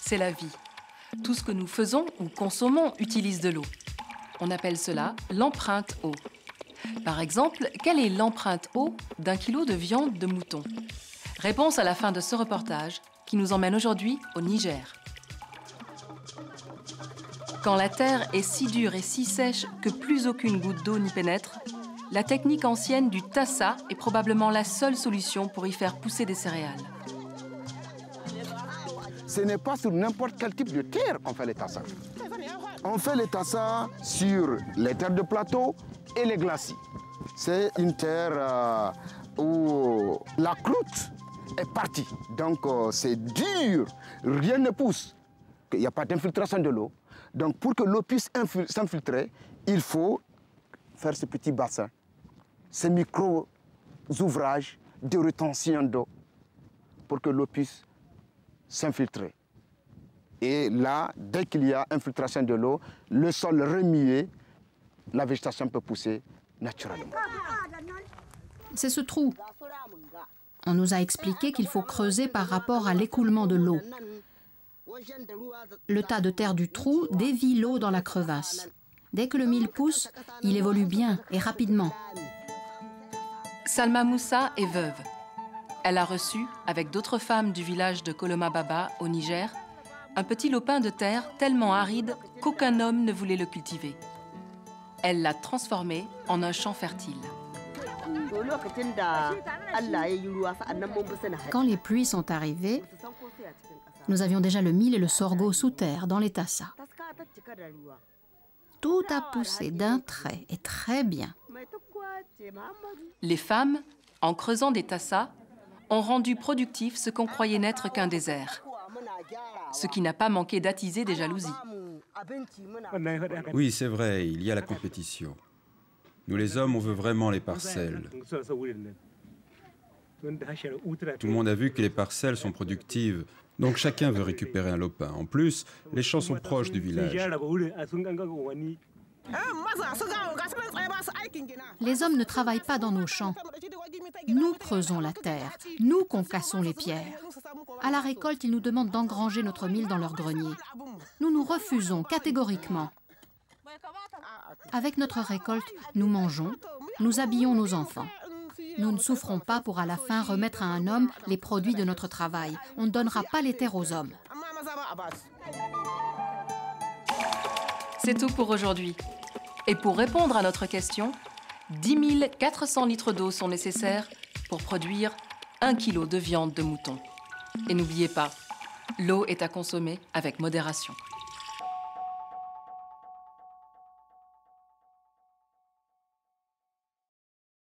c'est la vie. Tout ce que nous faisons ou consommons utilise de l'eau. On appelle cela l'empreinte eau. Par exemple, quelle est l'empreinte eau d'un kilo de viande de mouton? Réponse à la fin de ce reportage qui nous emmène aujourd'hui au Niger. Quand la terre est si dure et si sèche que plus aucune goutte d'eau n'y pénètre, la technique ancienne du tassa est probablement la seule solution pour y faire pousser des céréales. Ce n'est pas sur n'importe quel type de terre qu'on fait les tassas. On fait les tassas sur les terres de plateau et les glacis. C'est une terre où la croûte est partie. Donc c'est dur, rien ne pousse. Il n'y a pas d'infiltration de l'eau. Donc pour que l'eau puisse s'infiltrer, il faut faire ce petit bassin, ces micro-ouvrages de rétention d'eau pour que l'eau puisse s'infiltrer. Et là, dès qu'il y a infiltration de l'eau, le sol remué, la végétation peut pousser naturellement. C'est ce trou. On nous a expliqué qu'il faut creuser par rapport à l'écoulement de l'eau. Le tas de terre du trou dévie l'eau dans la crevasse. Dès que le mil pousse, il évolue bien et rapidement. Salma Moussa est veuve. Elle a reçu, avec d'autres femmes du village de Koloma-Baba, au Niger, un petit lopin de terre tellement aride qu'aucun homme ne voulait le cultiver. Elle l'a transformé en un champ fertile. Quand les pluies sont arrivées, nous avions déjà le mil et le sorgho sous terre dans les tassas. Tout a poussé d'un trait et très bien. Les femmes, en creusant des tassas, ont rendu productif ce qu'on croyait n'être qu'un désert. Ce qui n'a pas manqué d'attiser des jalousies. Oui, c'est vrai, il y a la compétition. Nous les hommes, on veut vraiment les parcelles. Tout le monde a vu que les parcelles sont productives, donc chacun veut récupérer un lopin. En plus, les champs sont proches du village. Les hommes ne travaillent pas dans nos champs. Nous creusons la terre, nous concassons les pierres. À la récolte, ils nous demandent d'engranger notre mil dans leur grenier. Nous nous refusons catégoriquement. Avec notre récolte, nous mangeons, nous habillons nos enfants. Nous ne souffrons pas pour à la fin remettre à un homme les produits de notre travail. On ne donnera pas les terres aux hommes. C'est tout pour aujourd'hui. Et pour répondre à notre question, 10 400 litres d'eau sont nécessaires pour produire 1 kilo de viande de mouton. Et n'oubliez pas, l'eau est à consommer avec modération.